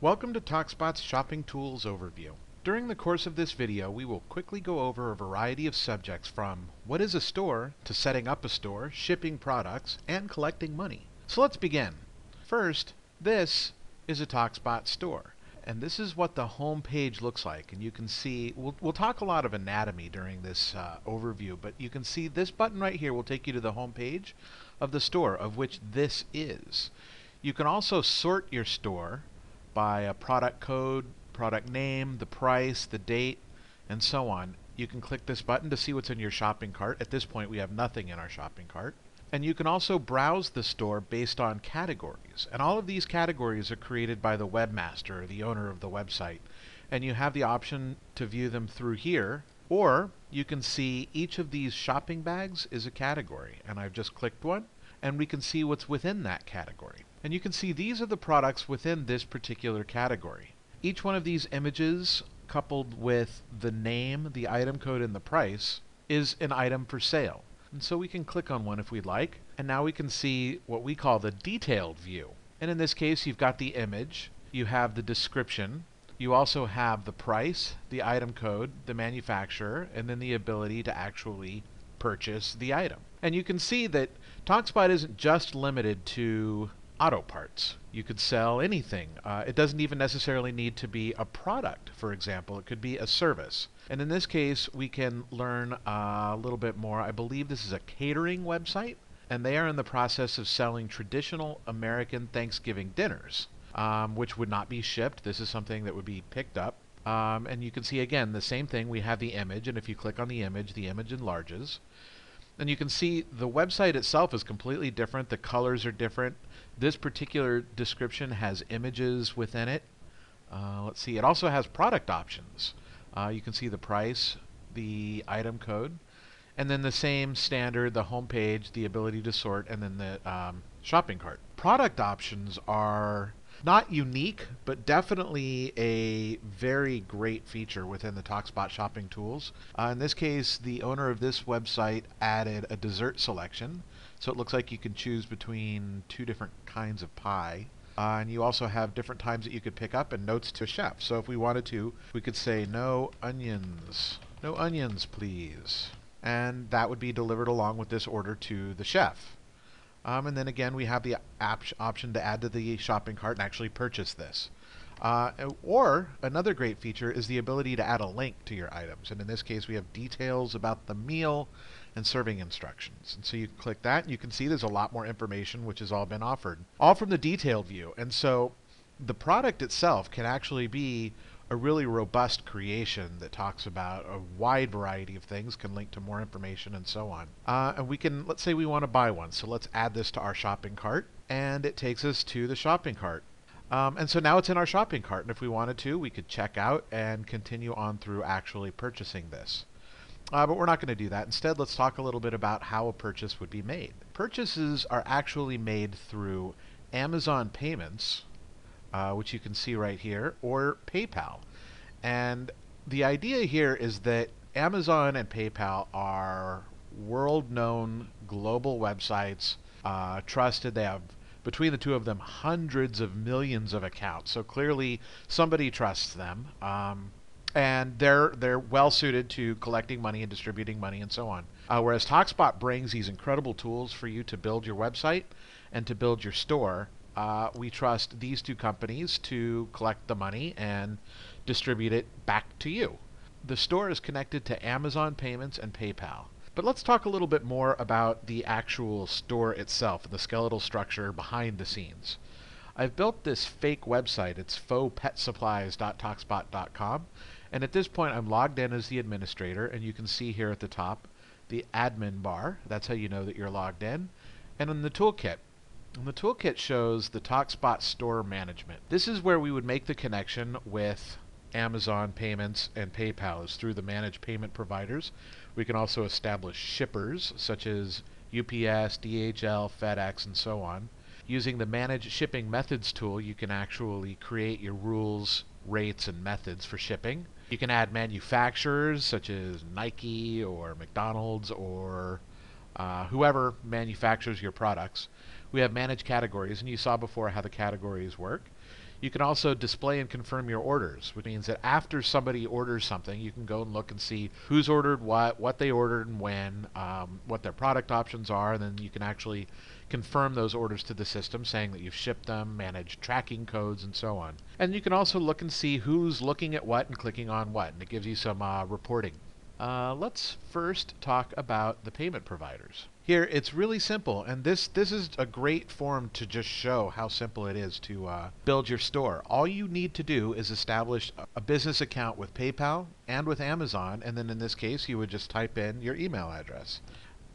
Welcome to TalkSpot's Shopping Tools Overview. During the course of this video, we will quickly go over a variety of subjects from what is a store to setting up a store, shipping products, and collecting money. So let's begin. First, this is a TalkSpot store. And this is what the home page looks like. And you can see, we'll talk a lot of anatomy during this overview, but you can see this button right here will take you to the home page of the store, of which this is. You can also sort your store by a product code, product name, the price, the date, and so on. You can click this button to see what's in your shopping cart. At this point, we have nothing in our shopping cart. And you can also browse the store based on categories. And all of these categories are created by the webmaster, or the owner of the website. And you have the option to view them through here, or you can see each of these shopping bags is a category. And I've just clicked one, and we can see what's within that category. And you can see these are the products within this particular category. Each one of these images, coupled with the name, the item code, and the price, is an item for sale. And so we can click on one if we'd like, and now we can see what we call the detailed view. And in this case, you've got the image, you have the description, you also have the price, the item code, the manufacturer, and then the ability to actually purchase the item. And you can see that TalkSpot isn't just limited to auto parts. You could sell anything. It doesn't even necessarily need to be a product, for example. It could be a service. And in this case, we can learn a little bit more. I believe this is a catering website, and they are in the process of selling traditional American Thanksgiving dinners, which would not be shipped. This is something that would be picked up. And you can see, again, the same thing. We have the image, and if you click on the image enlarges. And you can see the website itself is completely different. The colors are different. This particular description has images within it. Let's see, it also has product options. You can see the price, the item code, and then the same standard, the home page, the ability to sort, and then the shopping cart. Product options are not unique, but definitely a very great feature within the TalkSpot shopping tools. In this case, the owner of this website added a dessert selection. So it looks like you can choose between two different kinds of pie. And you also have different times that you could pick up and notes to chef. So if we wanted to, we could say no onions. No onions, please. And that would be delivered along with this order to the chef. And then again, we have the option to add to the shopping cart and actually purchase this. Or another great feature is the ability to add a link to your items. And in this case, we have details about the meal and serving instructions. And so you click that, and you can see there's a lot more information which has all been offered, all from the detailed view. And so the product itself can actually be a really robust creation that talks about a wide variety of things, can link to more information and so on. And we can, let's say we want to buy one. So let's add this to our shopping cart, and it takes us to the shopping cart. And so now it's in our shopping cart, and if we wanted to, we could check out and continue on through actually purchasing this. But we're not going to do that. Instead, let's talk a little bit about how a purchase would be made. Purchases are actually made through Amazon payments, which you can see right here, or PayPal. And the idea here is that Amazon and PayPal are world-known global websites, trusted. They have, between the two of them, hundreds of millions of accounts. So clearly somebody trusts them. And they're well suited to collecting money and distributing money and so on. Whereas TalkSpot brings these incredible tools for you to build your website and to build your store. We trust these two companies to collect the money and distribute it back to you. The store is connected to Amazon payments and PayPal. But let's talk a little bit more about the actual store itself and the skeletal structure behind the scenes. I've built this fake website. It's fauxpetsupplies.talkspot.com. And at this point, I'm logged in as the administrator, and you can see here at the top the admin bar. That's how you know that you're logged in. And in the toolkit. And the toolkit shows the TalkSpot store management. This is where we would make the connection with Amazon payments and PayPal is through the managed payment providers. We can also establish shippers such as UPS, DHL, FedEx, and so on. Using the Manage Shipping Methods tool, you can actually create your rules, rates, and methods for shipping. You can add manufacturers such as Nike or McDonald's or whoever manufactures your products. We have managed categories, and you saw before how the categories work. You can also display and confirm your orders, which means that after somebody orders something, you can go and look and see who's ordered what they ordered and when, what their product options are, and then you can actually confirm those orders to the system, saying that you've shipped them, manage tracking codes, and so on. And you can also look and see who's looking at what and clicking on what, and it gives you some reporting. Let's first talk about the payment providers. Here, it's really simple, and this is a great form to just show how simple it is to build your store. All you need to do is establish a business account with PayPal and with Amazon, and then in this case, you would just type in your email address.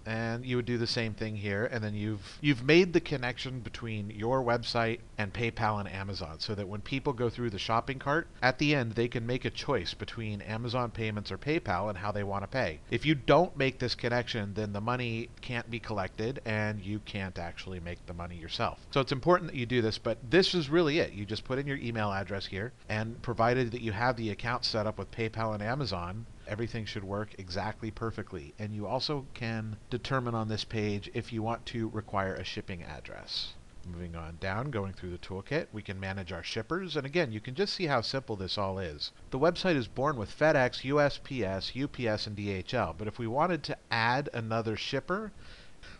And you would do the same thing here, and then you've made the connection between your website and PayPal and Amazon, so that when people go through the shopping cart, at the end they can make a choice between Amazon payments or PayPal and how they want to pay. If you don't make this connection, then the money can't be collected and you can't actually make the money yourself. So it's important that you do this, but this is really it. You just put in your email address here, and provided that you have the account set up with PayPal and Amazon, everything should work exactly perfectly. And you also can determine on this page if you want to require a shipping address. Moving on down, going through the toolkit, we can manage our shippers, and again, you can just see how simple this all is. The website is born with FedEx, USPS, UPS, and DHL, but if we wanted to add another shipper,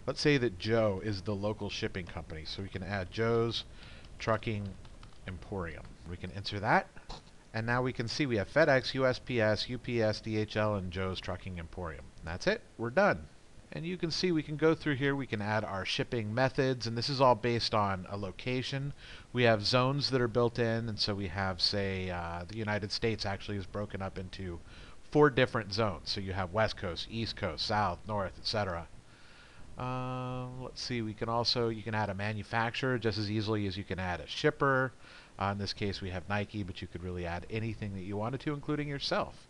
let's say that Joe is the local shipping company, so we can add Joe's Trucking Emporium. We can enter that. And now we can see we have FedEx, USPS, UPS, DHL, and Joe's Trucking Emporium. That's it. We're done. And you can see we can go through here. We can add our shipping methods, and this is all based on a location. We have zones that are built in, and so we have, say, the United States actually is broken up into 4 different zones. So you have West Coast, East Coast, South, North, etc. Let's see. You can add a manufacturer just as easily as you can add a shipper. In this case, we have Nike, but you could really add anything that you wanted to, including yourself.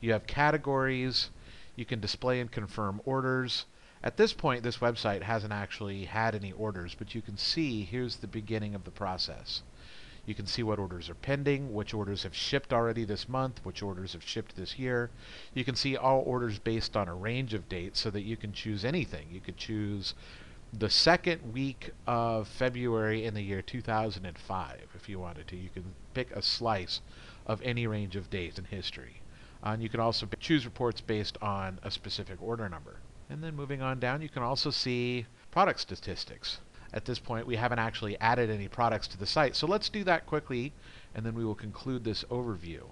You have categories. You can display and confirm orders. At this point, this website hasn't actually had any orders, but you can see here's the beginning of the process. You can see what orders are pending, which orders have shipped already this month, which orders have shipped this year. You can see all orders based on a range of dates so that you can choose anything. You could choose the second week of February in the year 2005 if you wanted to. You can pick a slice of any range of dates in history. And you can also choose reports based on a specific order number. And then moving on down, you can also see product statistics. At this point, we haven't actually added any products to the site, so let's do that quickly, and then we will conclude this overview.